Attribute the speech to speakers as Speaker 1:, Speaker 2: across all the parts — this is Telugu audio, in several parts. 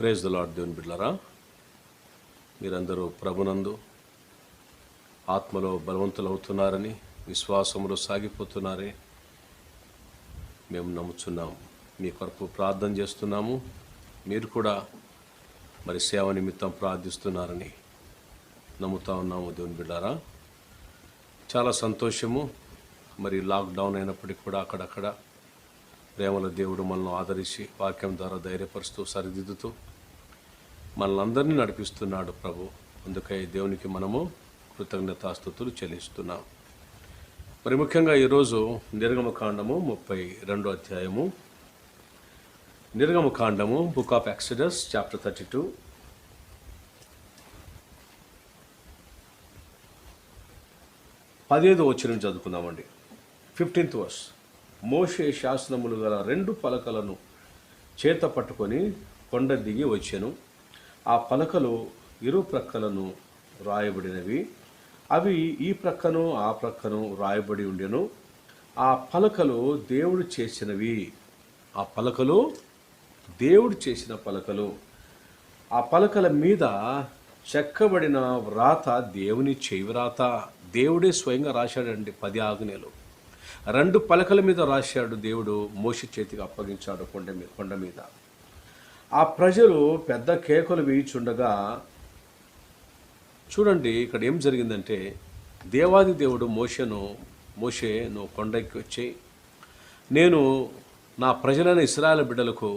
Speaker 1: Praise the lord. దేవుని బిడ్డలారా, మీరందరూ ప్రభునందు ఆత్మలో బలవంతులవుతున్నారని, విశ్వాసములో సాగిపోతున్నారని మేము నమ్ముచున్నాము. మీ కొరకు ప్రార్థన చేస్తున్నాము. మీరు కూడా మరి సేవ నిమిత్తం ప్రార్థిస్తున్నారని నమ్ముతా ఉన్నాము. దేవుని బిడ్డలారా, చాలా సంతోషము. మరి లాక్డౌన్ అయినప్పటికీ కూడా అక్కడక్కడ ప్రేమల దేవుడు మనల్ని ఆదరించి వాక్యం ద్వారా ధైర్యపరుస్తూ సరిదిద్దుతూ మనల్ని అందరినీ నడిపిస్తున్నాడు ప్రభు. అందుకై దేవునికి మనము కృతజ్ఞతాస్తుతులు చెల్లిస్తున్నాం. మరి ముఖ్యంగా ఈరోజు నిర్గమకాండము 32వ అధ్యాయము. నిర్గమకాండము, బుక్ ఆఫ్ ఎక్సడస్, చాప్టర్ 32. 15వ వచనం చదువుకుందామండి. 15th verse. మోషే శాసనములు గల 2 పలకలను చేత పట్టుకొని కొండ దిగి వచ్చెను. ఆ పలకలు ఇరు ప్రక్కలను రాయబడినవి. అవి ఈ ప్రక్కను ఆ ప్రక్కను రాయబడి ఉండెను. ఆ పలకలు దేవుడు చేసినవి. ఆ పలకలు దేవుడు చేసిన పలకలు. ఆ పలకల మీద చెక్కబడిన వ్రాత దేవుని చేయి వ్రాత. దేవుడే స్వయంగా రాశాడండి 10 ఆజ్ఞలు. 2 పలకల మీద రాశాడు దేవుడు. మోషే చేతికి అప్పగించాడు కొండ మీద. ఆ ప్రజలు పెద్ద కేకలు వేయిచుండగా చూడండి ఇక్కడ ఏం జరిగిందంటే, దేవాది దేవుడు మోషే నువ్వు కొండకి వచ్చి, నేను నా ప్రజలైన ఇశ్రాయేలు బిడ్డలకు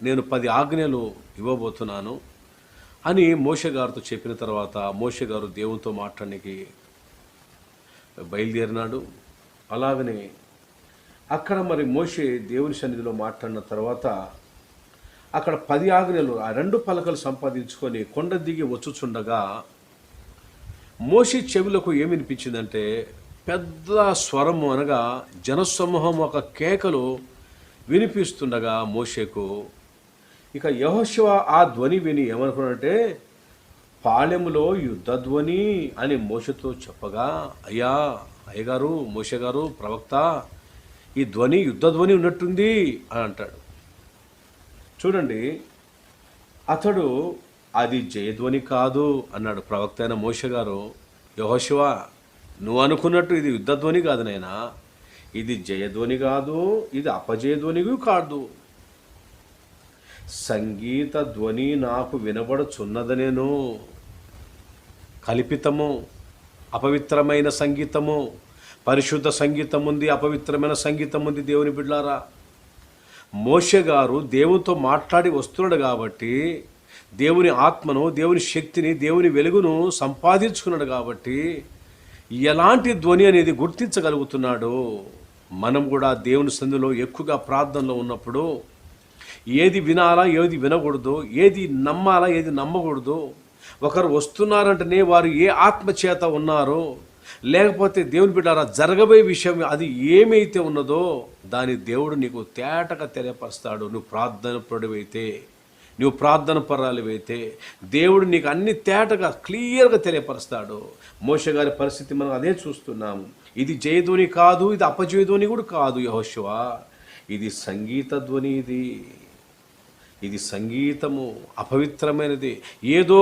Speaker 1: నేను 10 ఆజ్ఞలు ఇవ్వబోతున్నాను అని మోషే గారితో చెప్పిన తర్వాత మోషే గారు దేవునితో మాట్లాడడానికి బయలుదేరినాడు. అలాగనే అక్కడ మరి మోషే దేవుని సన్నిధిలో మాట్లాడిన తర్వాత అక్కడ 10 ఆజ్ఞలు, ఆ 2 పలకలు సంపాదించుకొని కొండ దిగి వచ్చుచుండగా మోషే చెవులకు ఏమి వినిపించిందంటే, పెద్ద స్వరము అనగా జనసమూహం ఒక కేకలు వినిపిస్తుండగా మోషేకు ఇక యెహోషువ ఆ ధ్వని విని ఏమనుకున్నాడంటే, పాళెములో యుద్ధ ధ్వని అని మోషేతో చెప్పగా, అయ్యగారు మోషే గారు ప్రవక్త, ఈ ధ్వని యుద్ధ ధ్వని ఉన్నట్టుంది అని అంటాడు. చూడండి, అతడు అది జయధ్వని కాదు అన్నాడు. ప్రవక్త అయిన మోషే గారు, యెహోషువ నువ్వు అనుకున్నట్టు ఇది యుద్ధధ్వని కాదు నాయనా, ఇది జయధ్వని కాదు, ఇది అపజయధ్వని కాదు. సంగీత ధ్వని నాకు వినబడుచున్నదనేను. కల్పితము, అపవిత్రమైన సంగీతము, పరిశుద్ధ సంగీతం ఉంది, అపవిత్రమైన సంగీతం ఉంది. దేవుని బిడ్డలారా, మోషే గారు దేవునితో మాట్లాడి వస్తున్నాడు కాబట్టి, దేవుని ఆత్మను, దేవుని శక్తిని, దేవుని వెలుగును సంపాదించుకున్నాడు కాబట్టి ఎలాంటి ధ్వని అనేది గుర్తించగలుగుతున్నాడు. మనం కూడా దేవుని సన్నిధిలో ఎక్కువగా ప్రార్థనలో ఉన్నప్పుడు ఏది వినాలా, ఏది వినకూడదు, ఏది నమ్మాలా, ఏది నమ్మకూడదు, ఒకరు వస్తున్నారంటేనే వారు ఏ ఆత్మ చేత ఉన్నారో, లేకపోతే దేవుని బిడ్డారా జరగబోయే విషయం అది ఏమైతే ఉన్నదో దాని దేవుడు నీకు తేటగా తెలియపరుస్తాడు. నువ్వు ప్రార్థన పరుడివైతే, నువ్వు ప్రార్థన పరాలివైతే దేవుడు నీకు అన్ని తేటగా క్లియర్గా తెలియపరుస్తాడు. మోషే గారి పరిస్థితి మనం అదే చూస్తున్నాము. ఇది జయధ్వని కాదు, ఇది అపజయధ్వని కూడా కాదు. యెహోషువ, ఇది సంగీత ధ్వని, ఇది సంగీతము, అపవిత్రమైనది. ఏదో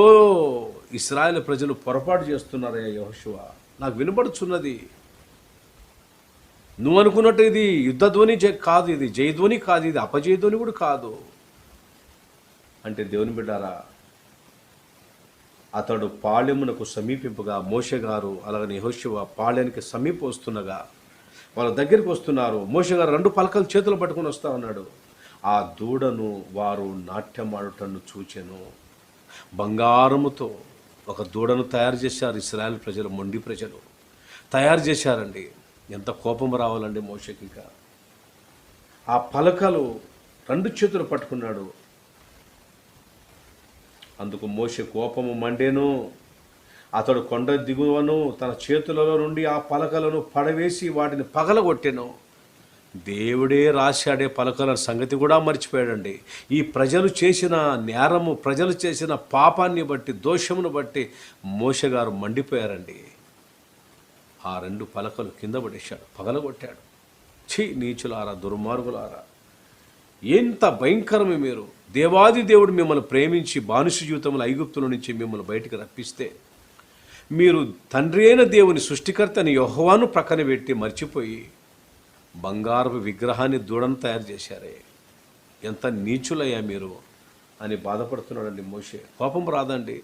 Speaker 1: ఇశ్రాయేలు ప్రజలు పొరపాటు చేస్తున్నారయ్యా యెహోషువ, నాకు వినబడుచున్నది. నువ్వు అనుకున్నట్టు ఇది యుద్ధధ్వని కాదు, ఇది జయధ్వని కాదు, ఇది అపజయధ్వని కూడా కాదు అంటే, దేవుని బిడ్డారా, అతడు పాళెమునకు సమీపింపగా మోషే గారు అలాగని యెహోషువ పాళెనికి సమీప వస్తుండగా వాళ్ళ దగ్గరికి వస్తున్నారు. మోషే గారు 2 పలకలు చేతులు పట్టుకొని వస్తా ఉన్నాడు. ఆ దూడను వారు నాట్యమాడుటను చూచెను. బంగారముతో ఒక దూడను తయారు చేశారు ఇశ్రాయేల్ ప్రజలు, మొండి ప్రజలు తయారు చేశారండి. ఎంత కోపం రావాలండి మోషేకి. ఇంకా ఆ పలకలు 2 చేతులు పట్టుకున్నాడు. అందుకు మోషే కోపము మండేను. అతడు కొండ దిగువను తన చేతులలో నుండి ఆ పలకలను పడవేసి వాటిని పగలగొట్టెను. దేవుడే రాశాడే పలకల సంగతి కూడా మర్చిపోయాడండి. ఈ ప్రజలు చేసిన నేరము, ప్రజలు చేసిన పాపాన్ని బట్టి, దోషమును బట్టి మోషే గారు మండిపోయారండి. ఆ 2 పలకలు కింద పడేశాడు, పగలగొట్టాడు. ఛీ నీచులారా, దుర్మార్గులారా, ఎంత భయంకరమే మీరు. దేవాది దేవుడు మిమ్మల్ని ప్రేమించి బానిస జీవితంలో ఐగుప్తుల నుంచి మిమ్మల్ని బయటికి రప్పిస్తే మీరు తండ్రి అయిన దేవుని సృష్టికర్త అని యెహోవాను ప్రక్కన పెట్టి మర్చిపోయి బంగారపు విగ్రహాన్ని దూడను తయారు చేశారే, ఎంత నీచులయ్యా మీరు అని బాధపడుతున్నాడండి మోషే. కోపం రాదండి?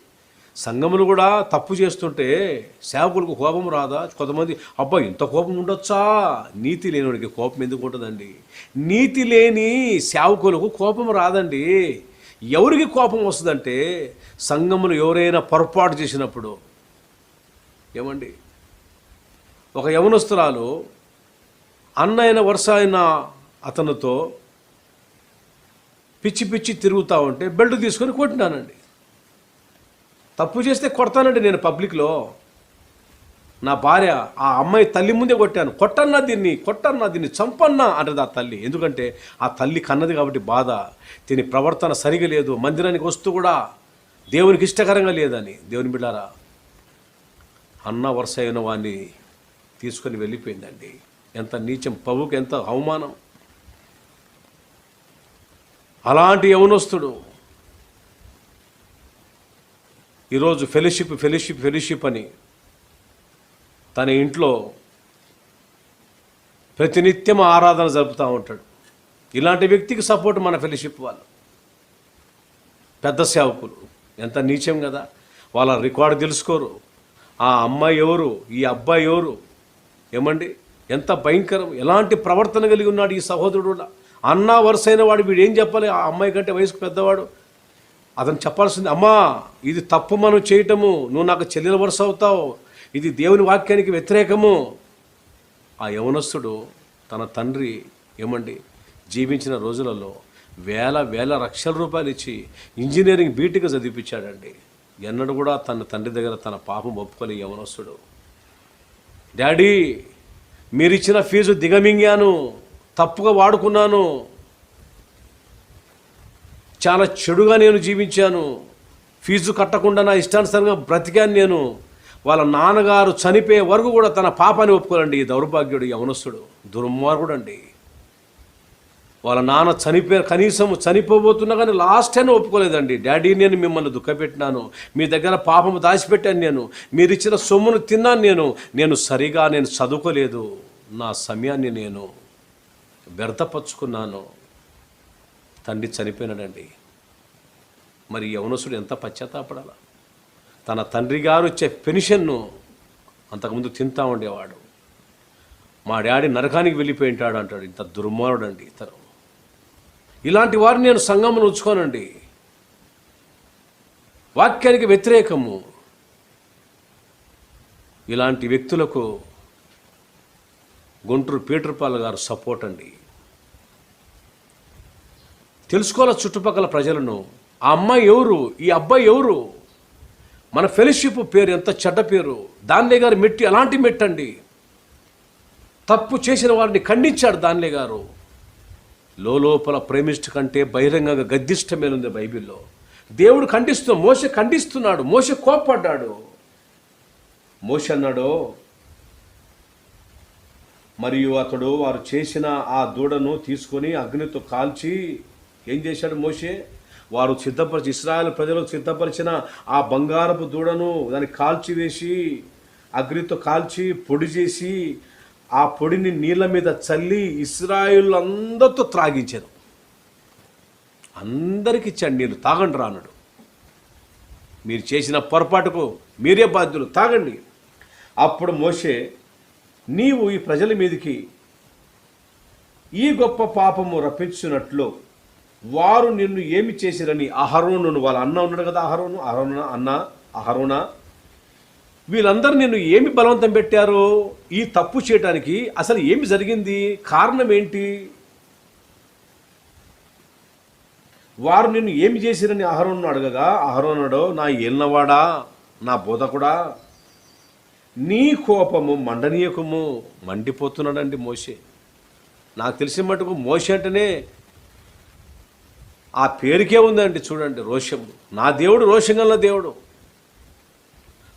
Speaker 1: సంఘములు కూడా తప్పు చేస్తుంటే సేవకులకు కోపం రాదా? కొంతమంది అబ్బా ఇంత కోపం ఉండొచ్చా? నీతి లేనివాడికి కోపం ఎందుకు ఉంటుందండి? నీతి లేని సేవకులకు కోపం రాదండి. ఎవరికి కోపం వస్తుందంటే సంఘములు ఎవరైనా పొరపాటు చేసినప్పుడు. ఏమండి, ఒక యవనస్తురాలు అన్న అయిన వరుస అయిన అతనితో పిచ్చి పిచ్చి తిరుగుతూ ఉంటే బెల్ట్ తీసుకొని కొట్టినానండి. తప్పు చేస్తే కొడతానండి నేను పబ్లిక్లో. నా భార్య ఆ అమ్మాయి తల్లి ముందే కొట్టాను. కొట్టన్నా దీన్ని చంపన్నా అంటది ఆ తల్లి. ఎందుకంటే ఆ తల్లి కన్నది కాబట్టి బాధ. దీని ప్రవర్తన సరిగా లేదు, మందిరానికి వస్తూ కూడా దేవునికి ఇష్టకరంగా లేదని. దేవుని బిడ్డారా, అన్న వరుస అయిన వాడిని తీసుకొని వెళ్ళిపోయిందండి. ఎంత నీచం, ప్రభువుకి ఎంత అవమానం. అలాంటి యవనస్తుడు ఈరోజు ఫెలోషిప్ అని తన ఇంట్లో ప్రతినిత్యం ఆరాధన జరుపుతూ ఉంటాడు. ఇలాంటి వ్యక్తికి సపోర్ట్ మన ఫెలోషిప్ వాళ్ళు, పెద్ద సేవకులు. ఎంత నీచం కదా! వాళ్ళ రికార్డు తెలుసుకోరు. ఆ అమ్మాయి ఎవరు, ఈ అబ్బాయి ఎవరు. ఏమండి, ఎంత భయంకరం! ఎలాంటి ప్రవర్తన కలిగి ఉన్నాడు ఈ సహోదరుడు. అన్నా వరుసైన వాడు వీడు ఏం చెప్పాలి? ఆ అమ్మాయి కంటే వయసుకు పెద్దవాడు. అతను చెప్పాల్సింది, అమ్మా ఇది తప్పు మనం చేయటము, నువ్వు నాకు చెల్లెల వరుస అవుతావు, ఇది దేవుని వాక్యానికి వ్యతిరేకము. ఆ యవనస్తుడు తన తండ్రి ఏమండి జీవించిన రోజులలో వేల లక్షల రూపాయలు ఇచ్చి ఇంజనీరింగ్ బీటెక్ చదివించాడండి. ఎన్నడూ కూడా తన తండ్రి దగ్గర తన పాపం ఒప్పుకొని యవనస్తుడు, డాడీ మీరిచ్చిన ఫీజు దిగమింగాను, తప్పుగా వాడుకున్నాను, చాలా చెడుగా నేను జీవించాను, ఫీజు కట్టకుండా నా ఇష్టానుసారంగా బ్రతికాను నేను. వాళ్ళ నాన్నగారు చనిపోయే వరకు కూడా తన పాపాన్ని ఒప్పుకోలండి ఈ దౌర్భాగ్యుడు యవనస్తుడు, దుర్మార్గుడు అండి. వాళ్ళ నాన్న కనీసం చనిపోబోతున్నా కానీ లాస్ట్ టైం ఒప్పుకోలేదండి. డాడీ నేను మిమ్మల్ని దుఃఖపెట్టినాను, మీ దగ్గర పాపము దాచిపెట్టాను, మీరు ఇచ్చిన సొమ్మును తిన్నాను, నేను సరిగా చదువుకోలేదు, నా సమయాన్ని నేను వ్యర్థపరుచుకున్నాను. తండ్రి చనిపోయినాడండి. మరి యవనస్తుడు ఎంత పశ్చాత్తాపడాల. తన తండ్రి గారు ఇచ్చే పెన్షన్ను అంతకుముందు తింటా ఉండేవాడు. మా డాడీ నరకానికి వెళ్ళిపోయి ఉంటాడు అంటాడు. ఇంత దుర్మార్గుడు అండి ఇతను. ఇలాంటి వారిని నేను సంఘమును ఉంచుకోనండి. వాక్యానికి వ్యతిరేకము. ఇలాంటి వ్యక్తులకు గుంటూరు పీటర్పాల్ గారు సపోర్ట్ అండి. తెలుసుకోవాలి చుట్టుపక్కల ప్రజలను. ఆ అమ్మాయి ఎవరు, ఈ అబ్బాయి ఎవరు, మన ఫెలోషిప్ పేరు ఎంత చెడ్డ పేరు. దానిలే గారు మెట్టి అలాంటి మెట్టండి. తప్పు చేసిన వారిని ఖండించాడు దానిలే గారు. లోపల ప్రేమిష్ట కంటే బహిరంగంగా గద్దిష్టమేనుంది బైబిల్లో. దేవుడు మోషే ఖండిస్తున్నాడు. మోషే కోప్పడ్డాడు. మోషే అన్నాడు, మరియు అతడు వారు చేసిన ఆ దూడను తీసుకొని అగ్నితో కాల్చి ఏం చేశాడు మోషే? వారు ఇశ్రాయేలు ప్రజలకు సిద్ధపరిచిన ఆ బంగారపు దూడను దాన్ని కాల్చివేసి అగ్నితో కాల్చి పొడి చేసి ఆ పొడిని నీళ్ళ మీద చల్లి ఇశ్రాయేలు అందరితో త్రాగించారు. అందరికి ఇచ్చాడు నీళ్ళు, తాగండి రానడు. మీరు చేసిన పొరపాటుకు మీరే బాధ్యులు, తాగండి. అప్పుడు మోషే, నీవు ఈ ప్రజల మీదకి ఈ గొప్ప పాపము రప్పించినట్లు వారు నిన్ను ఏమి చేసిరని అహరోను, వాళ్ళ అన్న ఉన్నాడు కదా, అహరోనా వీళ్ళందరూ నిన్ను ఏమి బలవంతం పెట్టారు ఈ తప్పు చేయడానికి? అసలు ఏమి జరిగింది? కారణం ఏంటి? వారు నిన్ను ఏమి చేసిరని అహరోను అడగగా, అహరోనుడో, నా ఏలినవాడా, నా బోధకుడా, నీ కోపము మండనీయకము. మండిపోతున్నాడండి మోషే. నాకు తెలిసిన మటుకు మోషే అంటేనే ఆ పేరుకే ఉందండి. చూడండి, రోషము. నా దేవుడు రోషంగల దేవుడు.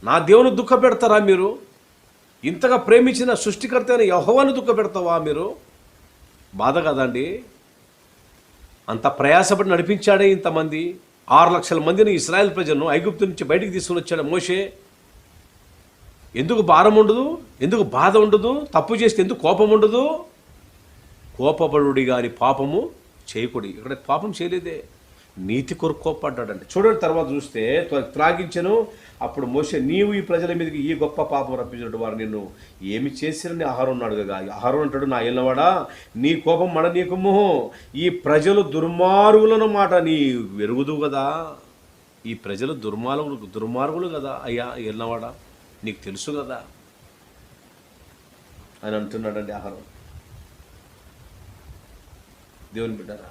Speaker 1: నా దేవుని దుఃఖ పెడతారా మీరు? ఇంతగా ప్రేమించిన సృష్టికర్త అయిన యెహోవాను దుఃఖ పెడతావా మీరు? బాధ కదండి. అంత ప్రయాసపడి నడిపించాడే ఇంతమంది 6 లక్షల మందిని ఇశ్రాయేల్ ప్రజలను ఐగుప్తు నుంచి బయటికి తీసుకుని వచ్చాడు మోషే. ఎందుకు భారం ఉండదు? ఎందుకు బాధ ఉండదు? తప్పు చేస్తే ఎందుకు కోపం ఉండదు? కోపపడుడి గాని పాపము చేయకూడదు. ఇక్కడ పాపం చేయలేదే, నీతి కొరకు కోపడ్డాడండి. చూడండి తర్వాత చూస్తే, త్రాగించను అప్పుడు మోషే, నీవు ఈ ప్రజల మీదకి ఈ గొప్ప పాపం రప్పించినట్టు వారు నిన్ను ఏమి చేసిరని అహరోను ఉన్నాడు కదా. అహరోను అంటాడు, నా ఏలినవాడా నీ కోపం మడనీకము, ఈ ప్రజలు దుర్మార్గులను మాట నీ వెరుగుదు కదా. ఈ ప్రజలు దుర్మార్గులు కదా అయ్యా ఏలినవాడా, నీకు తెలుసు కదా అని అంటున్నాడండి అహరోను. దేవుని బిడ్డరా,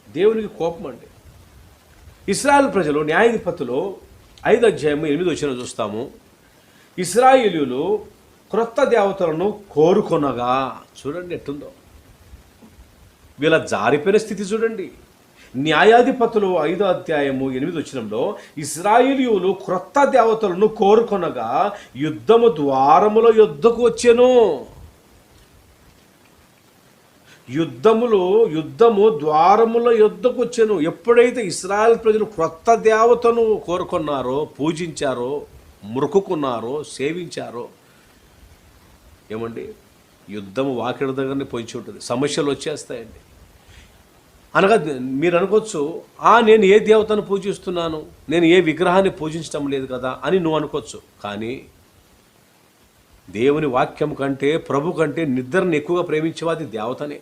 Speaker 1: దేవునికి కోపం అండి. ఇశ్రాయేల్ ప్రజలు న్యాయాధిపతులు 5:8 చూస్తాము. ఇశ్రాయేలీయులు క్రొత్త దేవతలను కోరుకొనగా, చూడండి ఎట్టుందో వీళ్ళ జారిపోయిన స్థితి చూడండి. న్యాయాధిపతులు 5:8 ఇశ్రాయేలీయులు క్రొత్త దేవతలను కోరుకొనగా యుద్ధము ద్వారముల యొద్దకు వచ్చెను. యుద్ధము ద్వారముల యొద్దకు వచ్చాను. ఎప్పుడైతే ఇశ్రాయేల్ ప్రజలు క్రొత్త దేవతను కోరుకున్నారో, పూజించారో, మొక్కుకున్నారో, సేవించారో, ఏమండి యుద్ధము వాకిడి దగ్గరనే పొంచి ఉంటుంది. సమస్యలు వచ్చేస్తాయండి. అనగా మీరు అనుకోవచ్చు, నేను ఏ దేవతను పూజిస్తున్నాను, నేను ఏ విగ్రహాన్ని పూజించడం లేదు కదా అని నువ్వు అనుకోవచ్చు. కానీ దేవుని వాక్యం కంటే, ప్రభు కంటే నిద్రను ఎక్కువగా ప్రేమించేవాది దేవతనే.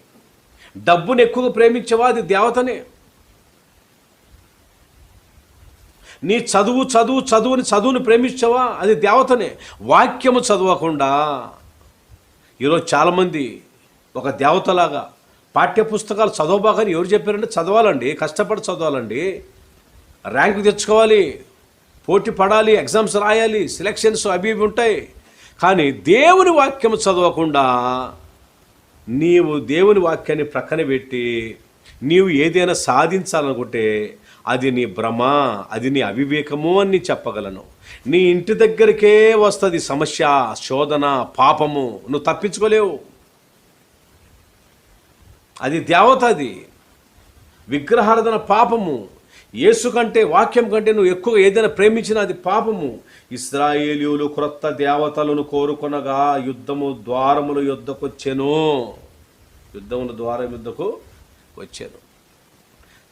Speaker 1: డబ్బును ఎక్కువగా ప్రేమించేవా అది దేవతనే. నీ చదువుని ప్రేమించవా అది దేవతనే. వాక్యము చదవకుండా ఈరోజు చాలామంది ఒక దేవతలాగా పాఠ్యపుస్తకాలు చదవబాకని ఎవరు చెప్పారంటే, చదవాలండి, కష్టపడి చదవాలండి, ర్యాంకు తెచ్చుకోవాలి, పోటీ పడాలి, ఎగ్జామ్స్ రాయాలి, సెలక్షన్స్ అవి ఉంటాయి. కానీ దేవుని వాక్యము చదవకుండా నీవు దేవుని వాక్యాన్ని ప్రక్కన పెట్టి నీవు ఏదైనా సాధించాలనుకుంటే అది నీ భ్రమ, అది నీ అవివేకము అని నేను చెప్పగలను. నీ ఇంటి దగ్గరికే వస్తుంది సమస్య, శోధన, పాపము, నువ్వు తప్పించుకోలేవు. అది దేవత, అది విగ్రహారాధన పాపము. యేసు కంటే, వాక్యం కంటే నువ్వు ఎక్కువగా ఏదైనా ప్రేమించినా అది పాపము. ఇశ్రాయేలీయులు క్రొత్త దేవతలను కోరుకొనగా యుద్ధము ద్వారముల యొద్దకు వచ్చెను. యుద్ధముల ద్వారం యుద్ధకు వచ్చాను.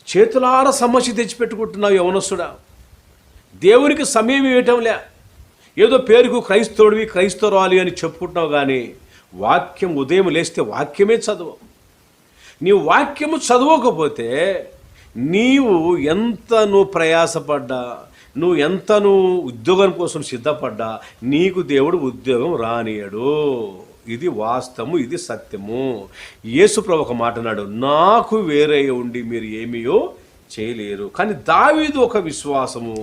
Speaker 1: చేతులార సమస్య తెచ్చిపెట్టుకుంటున్నావు యవనస్తుడా. దేవునికి సమయం ఇవ్వటంలే. ఏదో పేరుకు క్రైస్తవుడివి, క్రైస్తవురాలి అని చెప్పుకుంటున్నావు. కానీ వాక్యం ఉదయం లేస్తే వాక్యమే చదువు. నీవు వాక్యము చదవకపోతే నీవు ఎంత నువ్వు ప్రయాసపడ్డా, నువ్వు ఎంత ఉద్యోగం కోసం సిద్ధపడ్డా నీకు దేవుడు ఉద్యోగం రానియడు. ఇది వాస్తవము, ఇది సత్యము. యేసు ప్రభు ఒక మాట అన్నాడు, నాకు వేరే ఉండి మీరు ఏమీయో చేయలేరు. కానీ దావీదు ఒక విశ్వాసము,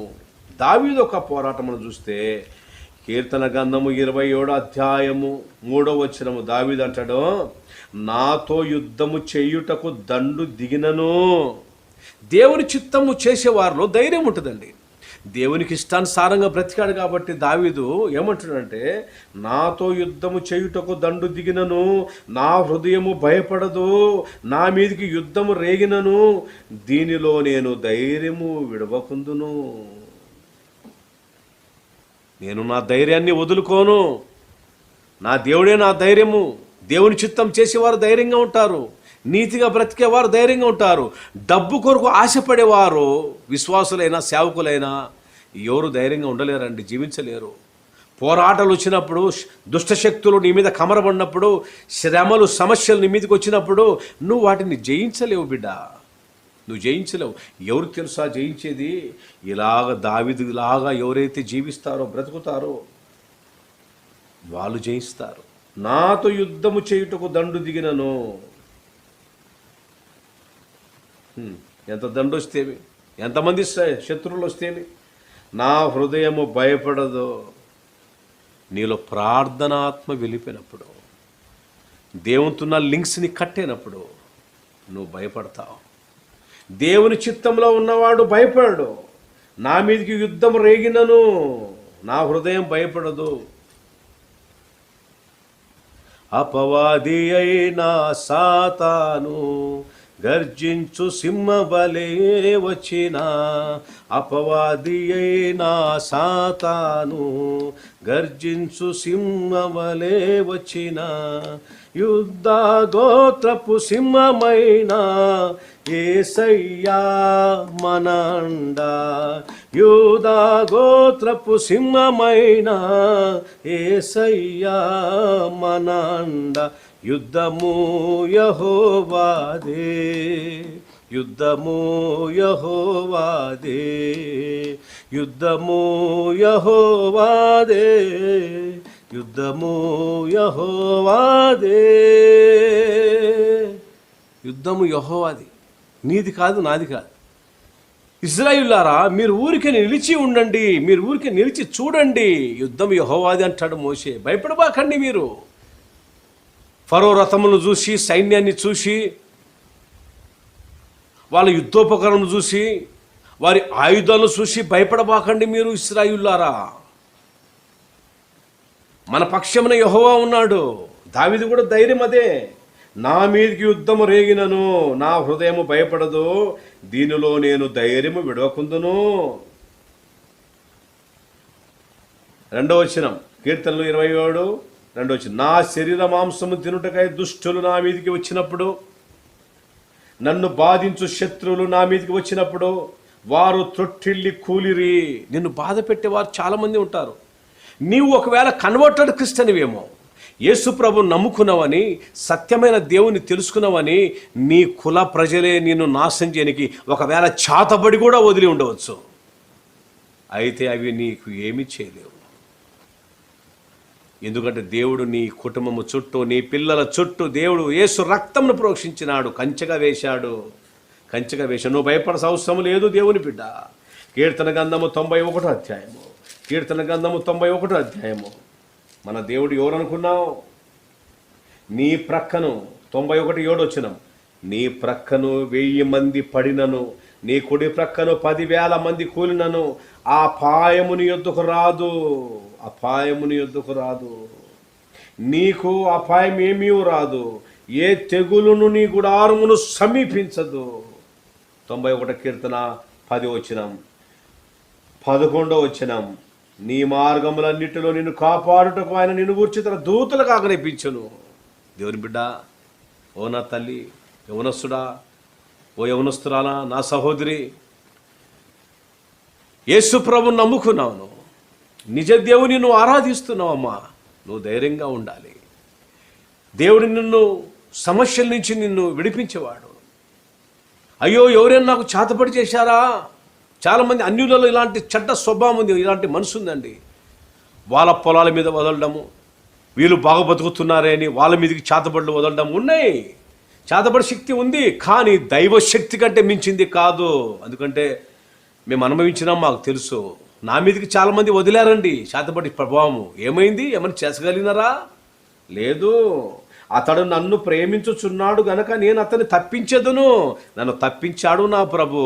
Speaker 1: దావీదు ఒక పోరాటమును చూస్తే కీర్తన గ్రంథము 27:3 దావీదు అంటాడు, నాతో యుద్ధము చేయుటకు దండు దిగినను. దేవుని చిత్తము చేసేవారిలో ధైర్యం ఉంటుందండి. దేవునికి ఇష్టానుసారంగా బ్రతికాడు కాబట్టి దావీదు ఏమంటున్నాడంటే, నాతో యుద్ధము చేయుటకు దండు దిగినను, నా హృదయము భయపడదు, నా మీదికి యుద్ధము రేగినను, దీనిలో నేను ధైర్యము విడవకుందును. నేను నా ధైర్యాన్ని వదులుకోను. నా దేవుడే నా ధైర్యము. దేవుని చిత్తం చేసేవారు ధైర్యంగా ఉంటారు. నీతిగా బ్రతికేవారు ధైర్యంగా ఉంటారు. డబ్బు కొరకు ఆశపడేవారు, విశ్వాసులైనా సేవకులైనా ఎవరు ధైర్యంగా ఉండలేరండి, జీవించలేరు. పోరాటాలు వచ్చినప్పుడు, దుష్టశక్తులు నీ మీద కమరబడినప్పుడు, శ్రమలు, సమస్యలు నీ మీదకి వచ్చినప్పుడు నువ్వు వాటిని జయించలేవు బిడ్డ, నువ్వు జయించలేవు. ఎవరు తెలుసా జయించేది? దావీదులాగా ఎవరైతే జీవిస్తారో, బ్రతుకుతారో వాళ్ళు జయిస్తారు. నాతో యుద్ధము చేయుటకు దండు దిగినను. ఎంత దండు వస్తేమి, ఎంతమంది శత్రువులు వస్తేమి, నా హృదయము భయపడదు. నీలో ప్రార్థనాత్మ వెళ్ళిపోయినప్పుడు, దేవునితో లింక్స్ని కట్టేనప్పుడు నువ్వు భయపడతావు. దేవుని చిత్తంలో ఉన్నవాడు భయపడడు. నా మీదకి యుద్ధం రేగినను నా హృదయం భయపడదు. అపవాది అయినా సాతాను గర్జించు సింహబలే వచ్చిన అపవాది అయినా సాతాను, గర్జించు సింహబలే వచ్చిన యుద్ధ గోత్రపు సింహమైన యేసయ్యా మనండ, యూద గోత్రపు సింహమైన యేసయ్యా మనండ. యుద్ధము యెహోవాదే, యుద్ధము యెహోవాదే, యుద్ధము యెహోవాదే, యుద్ధము యెహోవాదే. యుద్ధము యెహోవాది, నీది కాదు, నాది కాదు. ఇశ్రాయేలులారా, మీరు ఊరికే నిలిచి ఉండండి, మీరు ఊరికే నిలిచి చూడండి, యుద్ధం యెహోవాది అంటాడు మోషే. భయపడబాకండి మీరు. ఫరో రథములను చూసి, సైన్యాన్ని చూసి, వాళ్ళ యుద్ధోపకరణను చూసి, వారి ఆయుధాలను చూసి భయపడబాకండి మీరు ఇశ్రాయేలులారా. మన పక్షమున యెహోవా ఉన్నాడు. దావీదు కూడా ధైర్యం అదే. నా మీదికి యుద్ధము రేగినను నా హృదయము భయపడదు, దీనిలో నేను ధైర్యము విడవకుందును. 2వ వచనం, కీర్తనలు 27, 2వ వచనం. నా శరీర మాంసము తినుటకై దుష్టులు నా మీదికి వచ్చినప్పుడు, నన్ను బాధించు శత్రువులు నా మీదికి వచ్చినప్పుడు, వారు త్రొట్టిల్లి కూలిరి. నిన్ను బాధ పెట్టేవారు చాలామంది ఉంటారు. నీవు ఒకవేళ కన్వర్టెడ్ క్రిస్టియన్వేమో, యేసు ప్రభువును నమ్ముకున్నావని, సత్యమైన దేవుని తెలుసుకున్నావని, నీ కుల ప్రజలే నిన్ను నాశనం చేయడానికి ఒకవేళ చాతబడి కూడా వదిలి ఉండవచ్చు. అయితే అవి నీకు ఏమీ చేయలేవు. ఎందుకంటే దేవుడు నీ కుటుంబము చుట్టూ, నీ పిల్లల చుట్టూ దేవుడు యేసు రక్తంను ప్రోక్షించినాడు, కంచెగా వేశాడు, కంచెగా వేశాడు. నువ్వు భయపడాల్సిన అవసరం లేదు దేవుని బిడ్డ. కీర్తన గ్రంథము 91వ అధ్యాయము, కీర్తన గ్రంథము 91వ అధ్యాయము. మన దేవుడు ఎవరు అనుకున్నావు? నీ ప్రక్కను 91:7 వచనం, నీ ప్రక్కను 1000 మంది పడినను, నీ కుడి ప్రక్కను 10,000 మంది కూలినను, ఆ అపాయముని యొద్దకు రాదు, అపాయముని యొద్దకు రాదు. నీకు అపాయం ఏమీ రాదు, ఏ తెగులును నీ గుడారమును సమీపించదు. 91 కీర్తన 10వ వచనం, 11వ వచనం. నీ మార్గములన్నిటిలో నిన్ను కాపాడుటకు ఆయన నిన్ను గూర్చి తన దూతలకు ఆజ్ఞాపించును. దేవుని బిడ్డ, ఓ నా తల్లి, యవనస్తుడా, ఓ యవనస్తురాలా, నా సహోదరి, యేసు ప్రభువును నమ్ముకున్నావు, నిజ దేవుని నువ్వు ఆరాధిస్తున్నావమ్మా, నువ్వు ధైర్యంగా ఉండాలి. దేవుడు నిన్ను సమస్యల నుంచి నిన్ను విడిపించేవాడు. అయ్యో, ఎవరైనా నాకు చేతపడి చేశారా? చాలామంది అన్యులలో ఇలాంటి చెడ్డ స్వభావం ఉంది, ఇలాంటి మనసు ఉందండి. వాళ్ళ పొలాల మీద వదలడము, వీళ్ళు బాగా బతుకుతున్నారే అని వాళ్ళ మీదకి చేతబడులు వదలడం ఉన్నాయి. చేతబడి శక్తి ఉంది, కానీ దైవ శక్తి కంటే మించింది కాదు. ఎందుకంటే మేము అనుభవించినాం, మాకు తెలుసు. నా మీదకి చాలామంది వదిలారండి చేతబడి ప్రభావము. ఏమైంది? ఏమైనా చేసగలిగినారా? లేదు. అతడు నన్ను ప్రేమించుచున్నాడు గనక నేను అతన్ని తప్పించదును. నన్ను తప్పించాడు నా ప్రభు.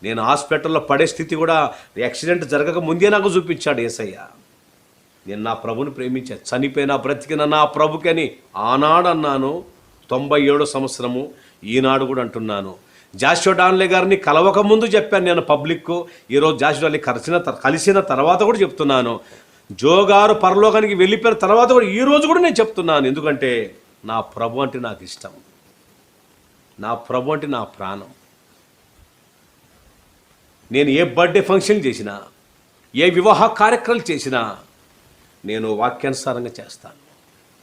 Speaker 1: నేను హాస్పిటల్లో పడే స్థితి కూడా యాక్సిడెంట్ జరగక ముందే నాకు చూపించాడు యేసయ్య. నేను నా ప్రభుని ప్రేమించాను. చనిపోయినా బ్రతికిన నా ప్రభుకని ఆనాడు అన్నాను, 97 సంవత్సరము, ఈనాడు కూడా అంటున్నాను. జాషువా డాన్లే గారిని కలవక ముందు చెప్పాను నేను పబ్లిక్. ఈరోజు జాషువా డాన్లే కలిసిన తర్వాత కూడా చెప్తున్నాను. జో గారు పరలోకానికి వెళ్ళిపోయిన తర్వాత కూడా ఈరోజు కూడా నేను చెప్తున్నాను. ఎందుకంటే నా ప్రభు అంటే నాకు ఇష్టం, నా ప్రభు అంటే నా ప్రాణం. నేను ఏ బర్త్డే ఫంక్షన్ చేసినా, ఏ వివాహ కార్యక్రమాలు చేసినా నేను వాక్యానుసారంగా చేస్తాను.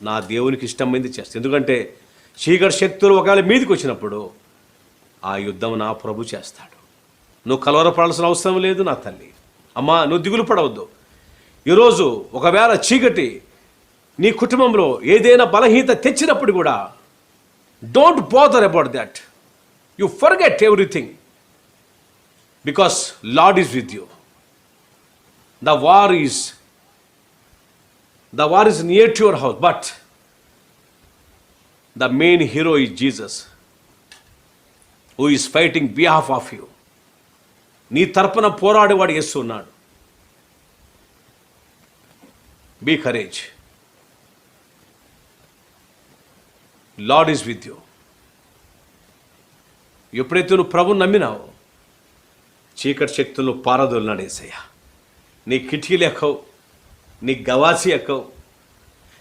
Speaker 1: నా దేవునికి ఇష్టమైంది చేస్తాను. ఎందుకంటే చీకటి శక్తులు ఒకవేళ మీదికి వచ్చినప్పుడు ఆ యుద్ధం నా ప్రభు చేస్తాడు. నువ్వు కలవరపడాల్సిన అవసరం లేదు నా తల్లి. అమ్మా, నువ్వు దిగులు పడవద్దు. ఈరోజు ఒకవేళ చీకటి నీ కుటుంబంలో ఏదైనా బలహీనత తెచ్చినప్పుడు కూడా don't bother about that. You forget everything. Because Lord is with you. The war is near to your house, but the main hero is Jesus, who is fighting behalf of you. నీ తరపున పోరాడేవాడు యేసు ఉన్నాడు. Be courage. Lord is with you. ఎప్పుడైతే నువ్వు ప్రభుని నమ్మినావు, చీకటి శక్తులు పారదోలినాడు యేసయ్య. నీ కిటికీలు ఎక్కవు, నీ గవాసి ఎక్కవు,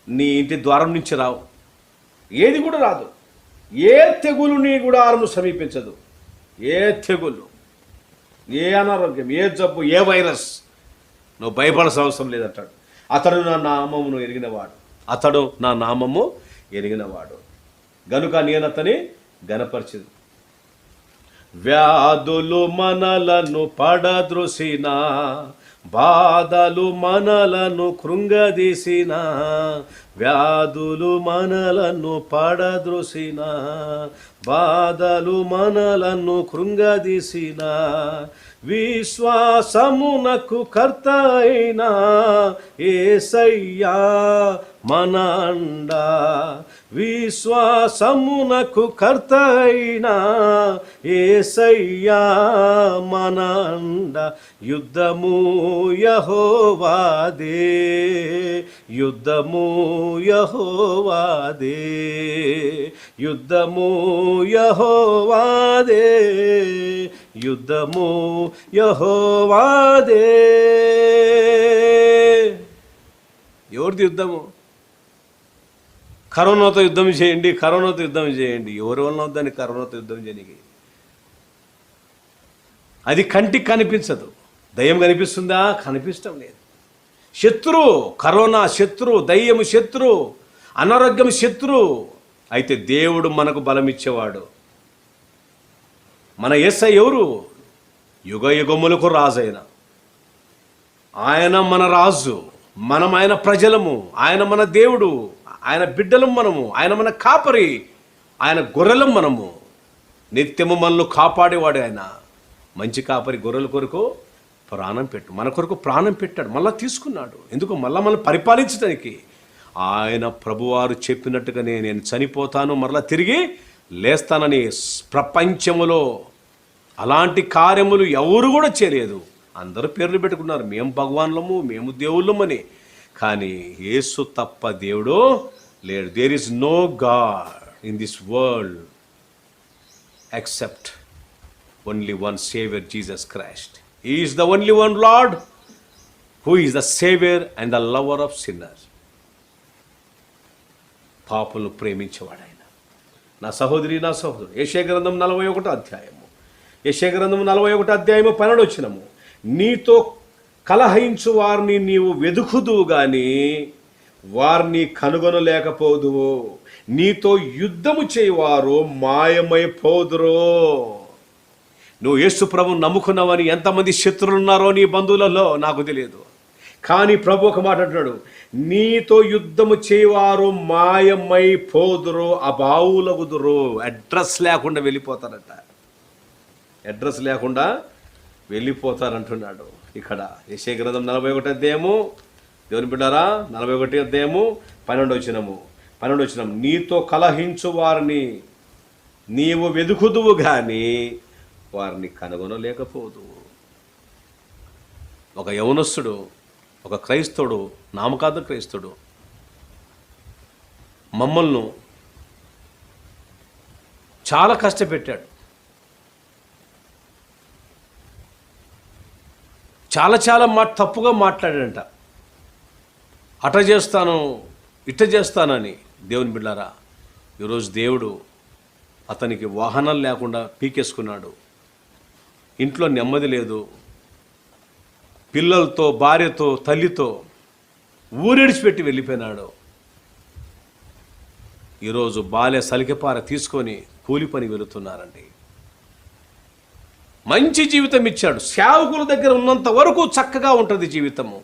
Speaker 1: నీ ఇంటి ద్వారం నుంచి రావు, ఏది కూడా రాదు. ఏ తెగులు నీ గుడారము సమీపించదు. ఏ తెగులు, ఏ అనారోగ్యం, ఏ జబ్బు, ఏ వైరస్ నువ్వు భయపడాల్సిన అవసరం లేదంటాడు. అతడు నా నామమును ఎరిగినవాడు, అతడు నా నామము ఎరిగినవాడు గనుక నేను అతని గనపరిచింది. వ్యాధులు మనలను పడద్రోసిన, బాధలు మనలను కృంగదీసిన, వ్యాధులు మనలను పడద్రోసిన, బాధలు మనలను కృంగదీసిన, విశ్వాసమునకు కర్త అయిన యేసయ్యా మన అండ, విశ్వాసమునకు కర్త అయిన యేసయ్యా మన అండ. యుద్ధము యెహోవాదే, యుద్ధము యెహోవాదే, యుద్ధము యెహోవాదే, యుద్ధము యెహోవాదే. ఎవరిది యుద్ధము? కరోనాతో యుద్ధం చేయండి, కరోనాతో యుద్ధం చేయండి. ఎవరి వలన వద్దని కరోనాతో యుద్ధం చేయడానికి? అది కంటికి కనిపించదు. దయ్యం కనిపిస్తుందా? కనిపించడం లేదు. శత్రువు కరోనా, శత్రువు దయ్యము, శత్రువు అనారోగ్యం, శత్రువు. అయితే దేవుడు మనకు బలం ఇచ్చేవాడు. మన యేసయ్య ఎవరు? యుగ యుగములకు రాజైన ఆయన మన రాజు, మనం ఆయన ప్రజలము, ఆయన మన దేవుడు, ఆయన బిడ్డలం మనము, ఆయన మన కాపరి, ఆయన గొర్రెలం మనము. నిత్యము మనల్ని కాపాడేవాడు ఆయన. మంచి కాపరి గొర్రెల కొరకు ప్రాణం పెట్టు, మన కొరకు ప్రాణం పెట్టాడు, మళ్ళా తీసుకున్నాడు. ఎందుకు? మళ్ళా మనం పరిపాలించడానికి. ఆయన ప్రభువారు చెప్పినట్టుగానే నేను చనిపోతాను, మరలా తిరిగి లేస్తానని ప్రపంచములో అలాంటి కార్యములు ఎవరు కూడా చేయలేదు. అందరూ పేర్లు పెట్టుకున్నారు, మేము భగవాన్లము, మేము దేవుళ్ళమని. కానీ యేసు తప్ప దేవుడు లేడు. There is no god in this world except only one saviour, Jesus Christ. He is the only one lord who is the saviour and the lover of sinners. పాపులను ప్రేమించేవాడు ఆయన. నా సహోదరి, నా సహోదరుడు, యెషయా గ్రంథం 41వ అధ్యాయము, యెషయా గ్రంథం 41వ అధ్యాయము 12వ వచనము. నీతో కలహించు వారిని నీవు వెదుకుదువు గాని వారిని కనుగొనలేకపోదువు, నీతో యుద్ధము చేయవారు మాయమైపోదురు. నువ్వు యేసు ప్రభువును నమ్ముకున్నావని ఎంతమంది శత్రువులు ఉన్నారో నీ బంధువులలో నాకు తెలియదు. కానీ ప్రభు ఒక మాట అంటున్నాడు, నీతో యుద్ధము చేయవారు మాయమైపోదురు, అబావులగుదురు. అడ్రస్ లేకుండా వెళ్ళిపోతారట, అడ్రస్ లేకుండా వెళ్ళిపోతారంటున్నాడు. ఇక్కడ యెషయా గ్రంథం 41వ అధ్యాయము, దేవుని బిడ్డారా, 41వ అధ్యాయము 12వ వచనం. నీతో కలహించు వారిని నీవు వెదుకుదువు గాని వారిని కనుగొనలేకపోదు. ఒక యవనస్తుడు, ఒక క్రైస్తవుడు, నామకార్థ క్రైస్తవుడు మమ్మల్ని చాలా కష్టపెట్టాడు. చాలా తప్పుగా మాట్లాడాడంట. అట చేస్తాను, ఇట్ట చేస్తానని. దేవుని బిడ్డారా, ఈరోజు దేవుడు అతనికి వాహనాలు లేకుండా పీకేసుకున్నాడు. ఇంట్లో నెమ్మది లేదు. పిల్లలతో, భార్యతో, తల్లితో ఊరిడిచిపెట్టి వెళ్ళిపోయినాడు. ఈరోజు బాల్య సలికెపార తీసుకొని కూలి పని వెళుతున్నారండి. మంచి జీవితం ఇచ్చాడు. సేవకుల దగ్గర ఉన్నంత వరకు చక్కగా ఉంటుంది జీవితము.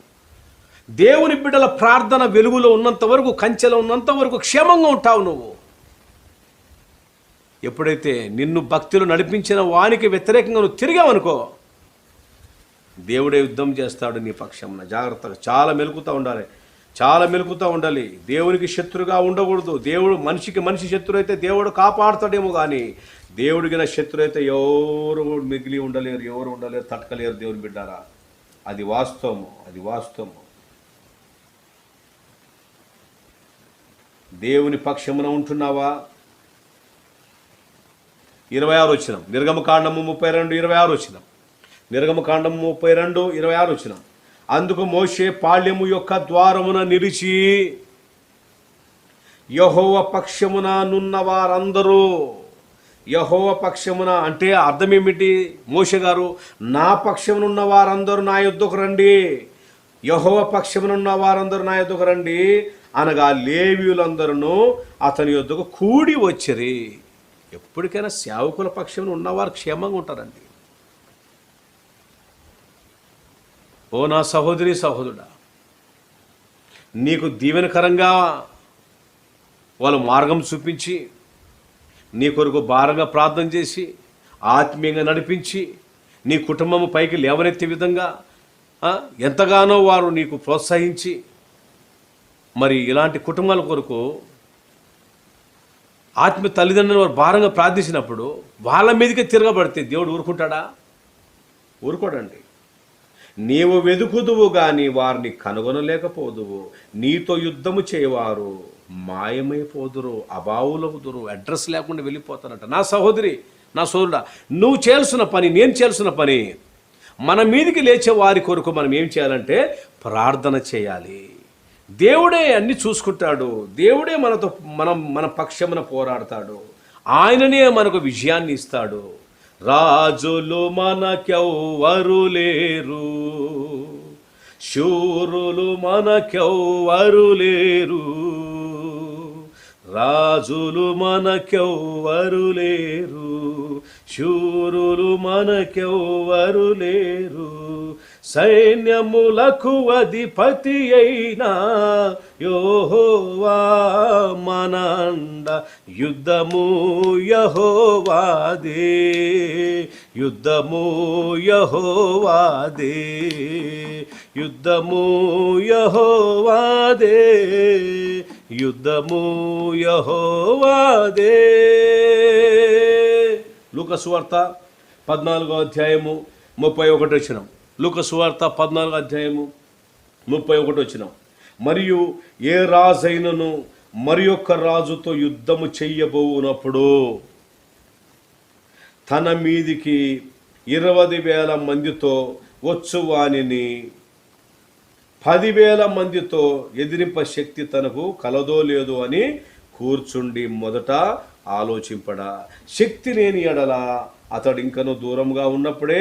Speaker 1: దేవుని బిడ్డల ప్రార్థన వెలుగులో ఉన్నంత వరకు, కంచెలో ఉన్నంత వరకు క్షేమంగా ఉంటావు నువ్వు. ఎప్పుడైతే నిన్ను భక్తులు నడిపించిన వానికి వ్యతిరేకంగా నువ్వు తిరిగావనుకో, దేవుడే యుద్ధం చేస్తాడు నీ పక్షంన. జాగ్రత్తగా చాలా మెలుకుతూ ఉండాలి. దేవునికి శత్రుగా ఉండకూడదు. దేవుడు మనిషికి మనిషి శత్రు అయితే దేవుడు కాపాడుతాడేమో, కానీ దేవుడికి శత్రు అయితే ఎవరు మిగిలి ఉండలేరు, ఎవరు ఉండలేరు, తట్టుకలేరు. దేవుని బిడ్డారా, అది వాస్తవము. దేవుని పక్షమున ఉంటున్నావా? 26 వచనం. నిర్గమకాండము 32, 26 వచనం. నిర్గమకాండము 32, 26 వచనం. అందుకు మోషే పాళ్యము యొక్క ద్వారమున నిలిచి యెహోవా పక్షమున నున్న వారందరూ, యెహోవా పక్షమున అంటే అర్థం ఏమిటి? మోషే గారు, నా పక్షమునున్న వారందరూ నా యొద్దకు రండి, యెహోవా పక్షమునున్న వారందరూ నా యొద్దకు రండి అనగా లేవీయులందరూ అతని యొద్దకు కూడి వచ్చిరి. ఎప్పటికైనా సేవకుల పక్షమున ఉన్నవారు క్షేమంగా ఉంటారండి. ఓ నా సహోదరి సహోదరుడా, నీకు దీవెనకరంగా వాళ్ళు మార్గం చూపించి, నీ కొరకు భారంగా ప్రార్థన చేసి, ఆత్మీయంగా నడిపించి, నీ కుటుంబము పైకి లేవనెత్తే విధంగా ఎంతగానో వారు నీకు ప్రోత్సహించి, మరి ఇలాంటి కుటుంబాల కొరకు ఆత్మీయ తల్లిదండ్రులు వారు భారంగా ప్రార్థించినప్పుడు వాళ్ళ మీదకే తిరగబడితే దేవుడు ఊరుకుంటాడా? ఊరుకోడండి. నీవు వెదుకుదువు గాని వారిని కనుగొనలేకపోదువు, నీతో యుద్ధము చేయవారు మాయమైపోదురు, అభావులవుదురు, అడ్రస్ లేకుండా వెళ్ళిపోతారంట. నా సహోదరి, నా సోదరుడా, నువ్వు చేయాల్సిన పని, నేను చేయాల్సిన పని, మన మీదికి లేచే వారి కొరకు మనం ఏం చేయాలంటే ప్రార్థన చేయాలి. దేవుడే అన్ని చూసుకుంటాడు, దేవుడే మన పక్షమున పోరాడతాడు, ఆయననే మనకు విజయాన్ని ఇస్తాడు. రాజులు మనకెవ్వరు లేరు, శూరులు మనకెవ్వరు లేరు, రాజులు మనకెవ్వరు లేరు, శూరులు మనకెవ్వరు లేరు, సైన్యములకు అధిపతి అయినా యెహోవా మనండ, యుద్ధము యెహోవాదే, యుద్ధము యెహోవాదే, యుద్ధము యెహోవాదే, యుద్ధము యెహోవాదే. లూకా సువార్త 14వ అధ్యాయము 31 వచనం. లూకా సువార్త 14వ అధ్యాయము 31 వచనం. మరియు ఏ రాజైనను మరి యొక్క రాజుతో యుద్ధము చెయ్యబోనప్పుడు తన మీదికి 20,000 మందితో వచ్చువానిని 10,000 మందితో ఎదిరింప శక్తి తనకు కలదో లేదో అని కూర్చుండి మొదట ఆలోచింపడా. శక్తి లేని ఎడల అతడు ఇంకను దూరంగా ఉన్నప్పుడే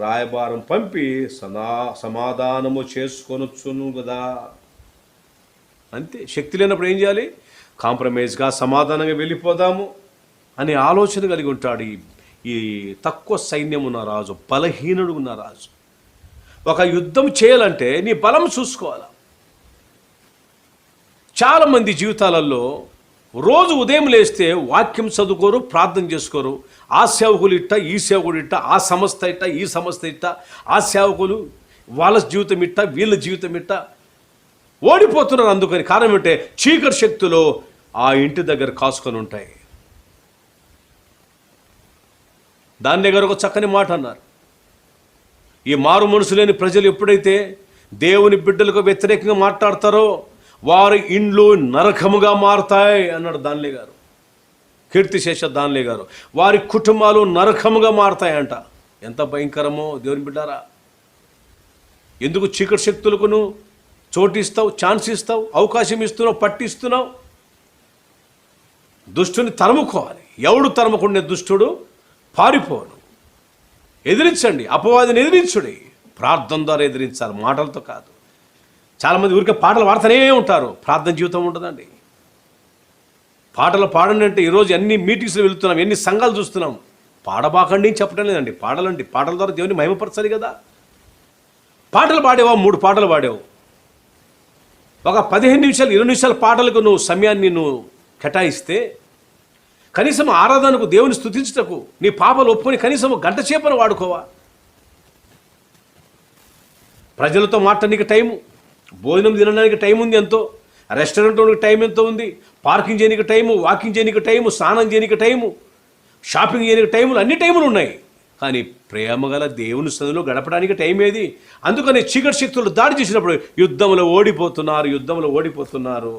Speaker 1: రాయబారం పంపి సమాధానము చేసుకొనొచ్చును కదా. అంతే. శక్తి లేనప్పుడు ఏం చేయాలి? కాంప్రమైజ్గా సమాధానంగా వెళ్ళిపోదాము అనే ఆలోచన కలిగి ఉంటాడు ఈ తక్కువ సైన్యం ఉన్న రాజు, బలహీనుడు ఉన్న రాజు. ఒక యుద్ధం చేయాలంటే నీ బలం చూసుకోవాలి. చాలామంది జీవితాలలో రోజు ఉదయం లేస్తే వాక్యం చదువుకోరు, ప్రార్థన చేసుకోరు. ఆ సేవకులు ఇట్ట, ఈ సేవకుడు ఇట్ట, ఆ సంస్థ ఇట్ట, ఈ సంస్థ ఇట్ట, ఆ సేవకులు వాళ్ళ జీవితం ఇట్ట, వీళ్ళ జీవితం ఇట్ట, ఓడిపోతున్నారు. అందుకని కారణం ఏంటంటే చీకటి శక్తులు ఆ ఇంటి దగ్గర కాసుకొని ఉంటాయి. దాని దగ్గర ఒక చక్కని మాట అన్నారు. ఈ మారు మనసు లేని ప్రజలు ఎప్పుడైతే దేవుని బిడ్డలకు వ్యతిరేకంగా మాట్లాడతారో వారి ఇండ్లు నరకముగా మారుతాయి అన్నాడు దానిలే గారు, కీర్తిశేష దానిలే గారు. వారి కుటుంబాలు నరకముగా మారుతాయంట. ఎంత భయంకరమో దేవుని బిడ్డారా. ఎందుకు చీకటి శక్తులకు నువ్వు చోటిస్తావు, ఛాన్స్ ఇస్తావు, అవకాశం ఇస్తున్నావు, పట్టిస్తున్నావు? దుష్టుని తరుముకోవాలి. ఎవడు తరుముకుండే దుష్టుడు పారిపోను. ఎదిరించండి, అపవాదిని ఎదిరించుడి. ప్రార్థన ద్వారా ఎదిరించాలి, మాటలతో కాదు. చాలామంది ఊరికే పాటలు పాడుతూనే ఉంటారు, ప్రార్థన జీవితం ఉండదండి. పాటలు పాడండి అంటే ఈరోజు ఎన్ని మీటింగ్స్లో వెళుతున్నాం, ఎన్ని సంఘాలు చూస్తున్నాం. పాడబాకండి అని చెప్పడం లేదండి, పాడాలండి. పాటల ద్వారా దేవుని మహిమపరచాలి కదా. పాటలు పాడేవా? 3 పాటలు పాడావు. ఒక 15 నిమిషాలు 20 నిమిషాల పాటలకు నువ్వు సమయాన్ని నువ్వు కేటాయిస్తే కనీసం ఆరాధనకు, దేవుని స్తుతించుటకు, నీ పాపలు ఒప్పుకొని కనీసం గంట చేపను వాడుకోవా? ప్రజలతో మాట్లాడడానికి టైము, భోజనం తినడానికి టైం ఉంది ఎంతో, రెస్టారెంట్లోకి టైం ఎంతో ఉంది, పార్కింగ్ చేయడానికి టైము, వాకింగ్ చేయడానికి టైము, స్నానం చేయడానికి టైము, షాపింగ్ చేయడానికి టైములు, అన్ని టైములు ఉన్నాయి. కానీ ప్రేమగల దేవుని సన్నిధిలో గడపడానికి టైం ఏది? అందుకని చీకటి శక్తులు దాడి చేసినప్పుడు యుద్ధంలో ఓడిపోతున్నారు.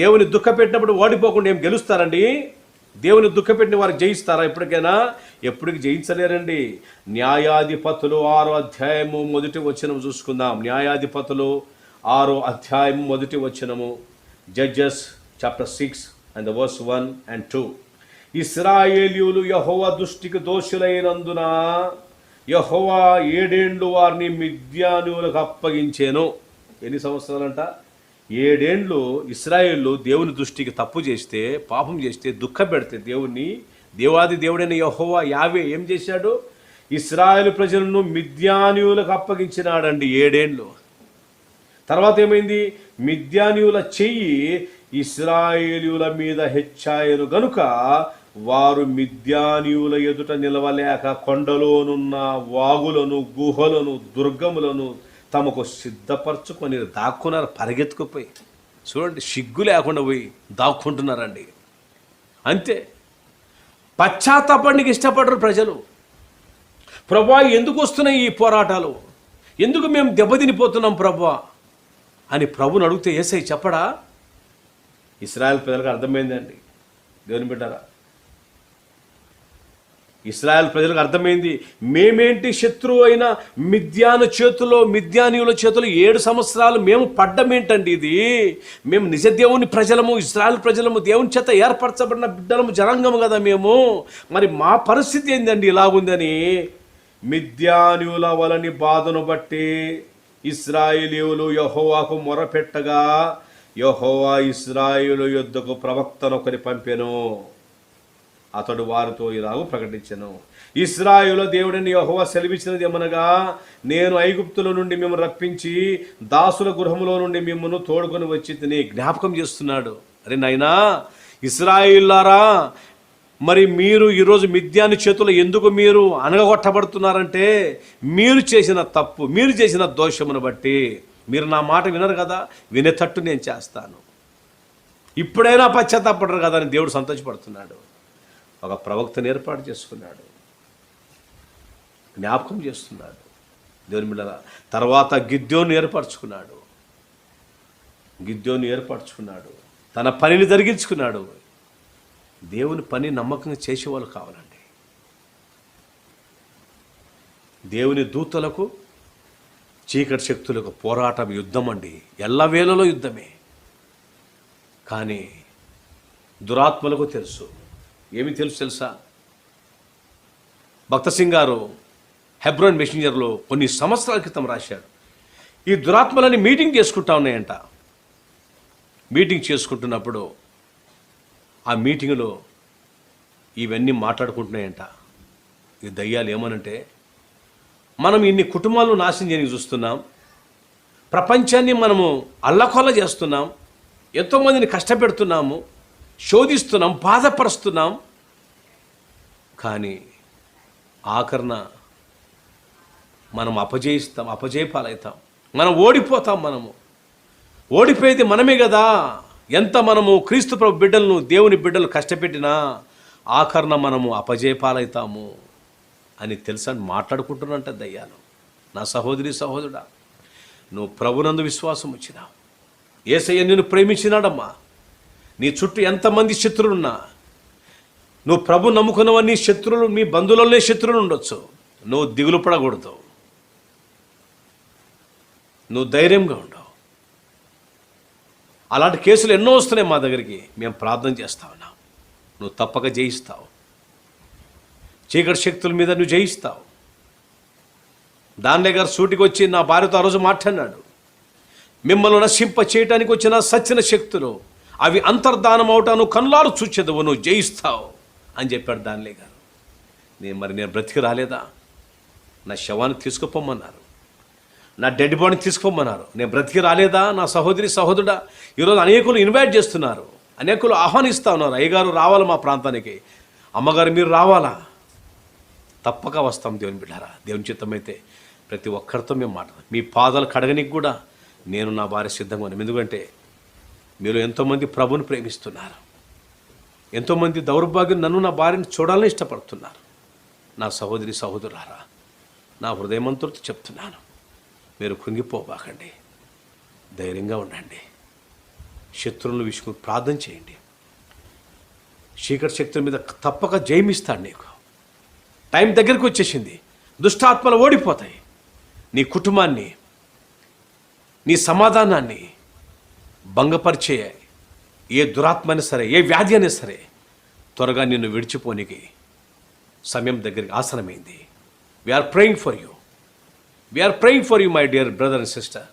Speaker 1: దేవుని దుఃఖ పెట్టినప్పుడు ఓడిపోకుండా ఏం గెలుస్తారండి? దేవుని దుఃఖపెట్టిన వారికి జయిస్తారా ఎప్పటికైనా? ఎప్పటికి జయించలేరండి. న్యాయాధిపతులు 6వ అధ్యాయము 1వ వచనం చూసుకుందాం. న్యాయాధిపతులు 6వ అధ్యాయము 1వ వచనము. Judges chapter 6 and the verse 1 and 2. ఇశ్రాయేలీయులు యెహోవా దృష్టికి దోషులైనందున యెహోవా 7 ఏండ్లు వారిని మిద్యానీయులకు అప్పగించెను. ఎన్ని సంవత్సరాలంట? 7 ఏండ్లు ఇశ్రాయేలు దేవుని దృష్టికి తప్పు చేస్తే, పాపం చేస్తే, దుఃఖపెడితే దేవాది దేవుడైన యెహోవా యావే ఏం చేశాడు? ఇశ్రాయేలు ప్రజలను మిద్యానీయులకు అప్పగించినాడండి 7 ఏండ్లు. తర్వాత ఏమైంది? మిద్యానీయుల చెయ్యి ఇశ్రాయేలీయుల మీద హెచ్చాయను గనుక వారు మిద్యానీయుల ఎదుట నిలవలేక కొండలోనున్న వాగులను, గుహలను, దుర్గములను తమకు సిద్ధపరచుకొని దాక్కున్నారు. పరిగెత్తుకుపోయి చూడండి, సిగ్గు లేకుండా పోయి దాక్కుంటున్నారండి. అంతే. పశ్చాత్తాపానికి ఇష్టపడరు ప్రజలు. ప్రభువా, ఎందుకు వస్తున్నాయి ఈ పోరాటాలు? ఎందుకు మేము దెబ్బతినిపోతున్నాం ప్రభువా అని ప్రభుని అడిగితే యేసయ్య చెప్పడా? ఇశ్రాయేల్ ప్రజలకు అర్థమైందండి. దేవుని బిడ్డరా, ఇశ్రాయేల్ ప్రజలకు అర్థమైంది, మేమేంటి శత్రువు అయిన మిద్యానీయుల చేతులు 7 సంవత్సరాలు మేము పడ్డమేంటండి? ఇది మేము నిజ దేవుని ప్రజలము, ఇశ్రాయేల్ ప్రజలము, దేవుని చేత ఏర్పరచబడిన బిడ్డలము, జనాంగము కదా మేము. మరి మా పరిస్థితి ఏందండి ఇలాగుందని మిద్యానీయుల వలని బాధను బట్టి ఇశ్రాయేలీయులు యెహోవాకు మొరపెట్టగా యెహోవా ఇశ్రాయేలు యొద్దకు ప్రవక్తను ఒకరి పంపెను. అతడు వారితో ఇలాగూ ప్రకటించెను, ఇశ్రాయేలు దేవుడని యెహోవా సెలవిచ్చినది ఏమనగా, నేను ఐగుప్తుల నుండి మేము రప్పించి దాసుల గృహములో నుండి మిమ్మల్ని తోడుకొని వచ్చి తిని. జ్ఞాపకం చేస్తున్నాడు. అరే నాయనా ఇశ్రాయేలులారా, మరి మీరు ఈరోజు మిద్యాని చేతులు ఎందుకు మీరు అనగగొట్టబడుతున్నారంటే, మీరు చేసిన తప్పు, మీరు చేసిన దోషమును బట్టి. మీరు నా మాట వినరు కదా, వినేటట్టు నేను చేస్తాను. ఇప్పుడైనా పశ్చాత్తాపడరు కదా అని దేవుడు సంతోషపడుతున్నాడు. ఒక ప్రవక్తను ఏర్పాటు చేసుకున్నాడు, జ్ఞాపకం చేస్తున్నాడు. దేవుని బిడ్డలారా, తర్వాత గిద్యోను ఏర్పరచుకున్నాడు, తన పనిని జరిగించుకున్నాడు. దేవుని పని నమ్మకంగా చేసేవాళ్ళు కావాలండి. దేవుని దూతలకు చీకటి శక్తులకు పోరాటం, యుద్ధం అండి. ఎల్లవేళలో యుద్ధమే. కానీ దురాత్మలకు తెలుసు. ఏమి తెలుసా? భక్త సింగ్ గారు హెబ్రోన్ మెసెంజర్లో కొన్ని సంవత్సరాల క్రితం రాశాడు, ఈ దురాత్మలని మీటింగ్ చేసుకుంటా ఉన్నాయంట. మీటింగ్ చేసుకుంటున్నప్పుడు ఆ మీటింగ్లో ఇవన్నీ మాట్లాడుకుంటున్నాయంట. ఈ దయ్యాలు ఏమనంటే, మనం ఇన్ని కుటుంబాలను నాశనం చేయడానికి చూస్తున్నాం, ప్రపంచాన్ని మనము అల్లకొల్ల చేస్తున్నాం, ఎంతోమందిని కష్టపెడుతున్నాము, శోధిస్తున్నాం, బాధపరుస్తున్నాం. కానీ ఆఖరణ మనం అపజయపాలవుతాం, మనం ఓడిపోతాం. ఓడిపోయేది మనమే కదా. ఎంత మనము క్రీస్తు ప్రభు బిడ్డలను, దేవుని బిడ్డలు కష్టపెట్టినా ఆఖరణ మనము అపజయపాలవుతాము అని తెలుసా మాట్లాడుకుంటున్నంట దయ్యాలు. నా సహోదరి సహోదరుడా, నువ్వు ప్రభునందు విశ్వాసం వచ్చినావు, యేసయ్య నిన్ను ప్రేమించినాడమ్మా. నీ చుట్టూ ఎంతమంది శత్రువులున్నా, నువ్వు ప్రభు నమ్ముకున్నవన్నీ శత్రువులు, మీ బంధువులనే శత్రువులు ఉండొచ్చు. నువ్వు దిగులు పడకూడదు, నువ్వు ధైర్యంగా ఉండవు. అలాంటి కేసులు ఎన్నో వస్తున్నాయి మా దగ్గరికి. మేము ప్రార్థన చేస్తా ఉన్నాం. నువ్వు తప్పక జయిస్తావు. చీకటి శక్తుల మీద నువ్వు జయిస్తావు. దానిలే గారు సూటికి వచ్చి నా భార్యతో ఆ రోజు మాట్లాడినాడు, మిమ్మల్ని నశింప చేయటానికి వచ్చిన సచ్చిన శక్తులు అవి అంతర్ధానం అవటాను కన్లారు చూచెదవు, నువ్వు జయిస్తావు అని చెప్పాడు దానిలే గారు. నేను బ్రతికి రాలేదా? నా శవాన్ని తీసుకుపోమన్నారు, నా డెడ్ బాడీని తీసుకుపోమన్నారు. నేను బ్రతికి రాలేదా? నా సహోదరి సహోదరుడా, ఈరోజు అనేకులు ఇన్వైట్ చేస్తున్నారు, అనేకులు ఆహ్వానిస్తూ ఉన్నారు. అయ్యగారు రావాలి మా ప్రాంతానికి, అమ్మగారు మీరు రావాలా? తప్పక వస్తాం దేవుని బిడ్డారా. దేవుని చిత్తమైతే ప్రతి ఒక్కరితో మేము మాట్లాడతాం. మీ పాదాలు కడగనికి కూడా నేను నా భార్య సిద్ధంగా ఉన్నాను. ఎందుకంటే మీరు ఎంతోమంది ప్రభుని ప్రేమిస్తున్నారు, ఎంతోమంది దౌర్భాగ్యం నన్ను, నా భార్యను చూడాలని ఇష్టపడుతున్నారు. నా సహోదరి సహోదరులారా, నా హృదయమంతుడితో చెప్తున్నాను, మీరు కృంగిపోబాకండి, ధైర్యంగా ఉండండి. శత్రువులను విషయం ప్రార్థన చేయండి. చీకటి శక్తుల మీద తప్పక జయమిస్తాడు నీకు. టైం దగ్గరికి వచ్చేసింది. దుష్టాత్మలు ఓడిపోతాయి. నీ కుటుంబాన్ని, నీ సమాధానాన్ని భంగపరిచే ఏ దురాత్మ అయినా సరే, ఏ వ్యాధి అయినా సరే త్వరగా నిన్ను విడిచిపోనికి సమయం దగ్గరికి ఆసనమైంది. We're praying for you, we're praying for you my dear brother and sister.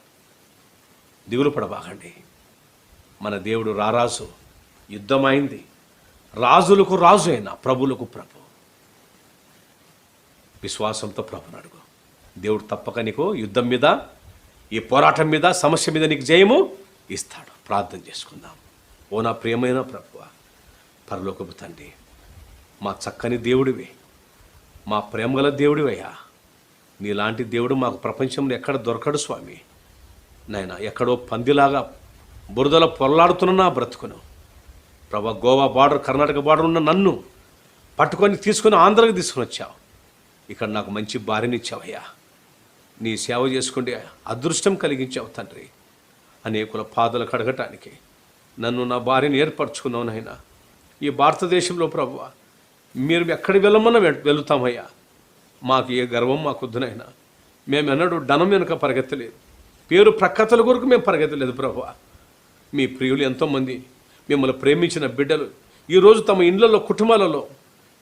Speaker 1: దిగులు పడబాగండి. మన దేవుడు రారాజు. యుద్ధమైంది. రాజులకు రాజు అయినా ప్రభులకు ప్రభు. విశ్వాసంతో ప్రభుని అడుగు. దేవుడు తప్పక నీకు యుద్ధం మీద, ఈ పోరాటం మీద, సమస్య మీద నీకు జయము ఇస్తాడు. ప్రార్థన చేసుకుందాం. ఓ నా ప్రియమైన ప్రభువా, పరలోకపు తండ్రి, మా చక్కని దేవుడివి, మా ప్రేమగల దేవుడివయ్యా. నీలాంటి దేవుడు మాకు ప్రపంచంలో ఎక్కడ దొరకడు స్వామి. నాయన, ఎక్కడో పందిలాగా బురదలో పొరలాడుతున్న నా బ్రతుకును ప్రభా, గోవా బార్డర్, కర్ణాటక బార్డర్ ఉన్న నన్ను పట్టుకొని తీసుకొని ఆంధ్రాకి తీసుకుని వచ్చావు. ఇక్కడ నాకు మంచి భార్యనిచ్చావయ్యా. నీ సేవ చేసుకుంటే అదృష్టం కలిగించావు తండ్రి. అనేకుల పాదలు కడగటానికి నన్ను, నా భార్యను ఏర్పరచుకున్నావు నాయన. ఈ భారతదేశంలో ప్రభువా, మీరు ఎక్కడికి వెళ్ళమన్నా వెళుతామయ్యా. మాకు ఏ గర్వం మాకొద్దునైనా. మేము ఎన్నడూ ధనం వెనుక పరిగెత్తలేదు, పేరు ప్రఖ్యాతల కొరకు మేము పరిగెత్తలేదు ప్రభువా. మీ ప్రియులు ఎంతోమంది, మిమ్మల్ని ప్రేమించిన బిడ్డలు ఈరోజు తమ ఇండ్లలో, కుటుంబాలలో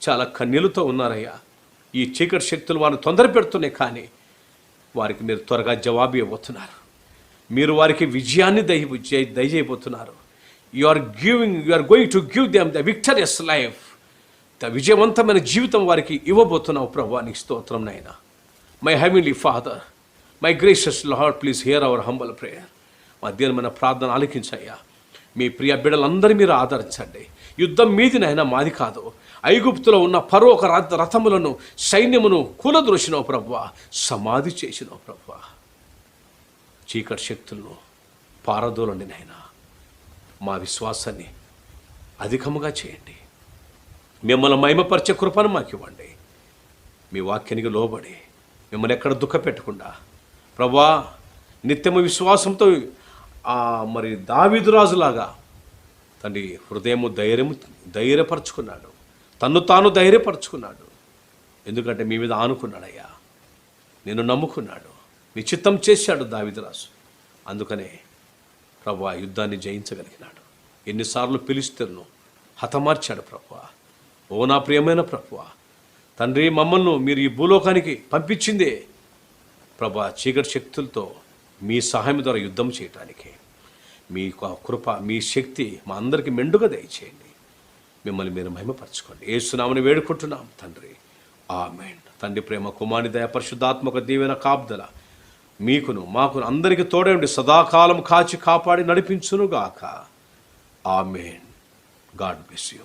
Speaker 1: చాలా కన్నీళ్ళతో ఉన్నారయ్యా. ఈ చీకటి శక్తులు వారిని తొందర పెడుతున్నాయి, కానీ వారికి మీరు త్వరగా జవాబు ఇవ్వబోతున్నారు. మీరు వారికి విజయాన్ని దయచేయబోతున్నారు. You are going to give them the victorious life. The విజయవంతమైన జీవితం వారికి ఇవ్వబోతున్నావు ప్రభువా. నీకు స్తోత్రం నాయనా. My heavenly father, my gracious lord, please hear our humble prayer. మా దీనమైన ప్రార్థన ఆలకించయ్యా. మీ ప్రియ బిడ్డలందరూ మీరు ఆదరించండి. యుద్ధం మీది నాయనా, మాది కాదు. ఐగుప్తులో ఉన్న ఫరో ఒక రథములను, సైన్యమును కూలద్రోసినావు ప్రభువా, సమాధి చేసినావు ప్రభువా. చీకటి శక్తులను పారదోలండి నాయనా. మా విశ్వాసాన్ని అధికముగా చేయండి. మిమ్మల్ని మహిమపరిచే కృపను మాకు ఇవ్వండి. మీ వాక్యానికి లోబడి మిమ్మల్ని ఎక్కడ దుఃఖ పెట్టకుండా ప్రభువా, నిత్యము విశ్వాసంతో మరి దావీదు రాజులాగా తండ్రి హృదయము ధైర్యపరచుకున్నాడు. తన్ను తాను ధైర్యపరచుకున్నాడు. ఎందుకంటే మీ మీద ఆనుకున్నాడయ్యా. నేను నమ్ముకున్నాడు. నీ చిత్తం చేశాడు దావీదు రాజు. అందుకనే ప్రభువా యుద్ధాన్ని జయించగలిగినాడు. ఎన్నిసార్లు పిలిస్తేను హతమార్చాడు ప్రభువా. ఓ నా ప్రియమైన ప్రభువా తండ్రి, మమ్మల్ని మీరు ఈ భూలోకానికి పంపించిందే ప్రభువా చీకటి శక్తులతో మీ సహాయం ద్వారా యుద్ధం చేయటానికి. మీ కృప, మీ శక్తి మా అందరికీ మెండుగా దయచేయండి. మిమ్మల్ని మీరు మహిమపరచుకోండి. యేసునామమున వేడుకుంటున్నాం తండ్రి, ఆమేన్. తండ్రి ప్రేమ, కుమారుని దయ, పరిశుద్ధాత్మక దీవెన కాపుదల మీకును మాకును అందరికీ తోడే ఉండి సదాకాలం కాచి కాపాడి నడిపించునుగాక. ఆమేన్. God bless you.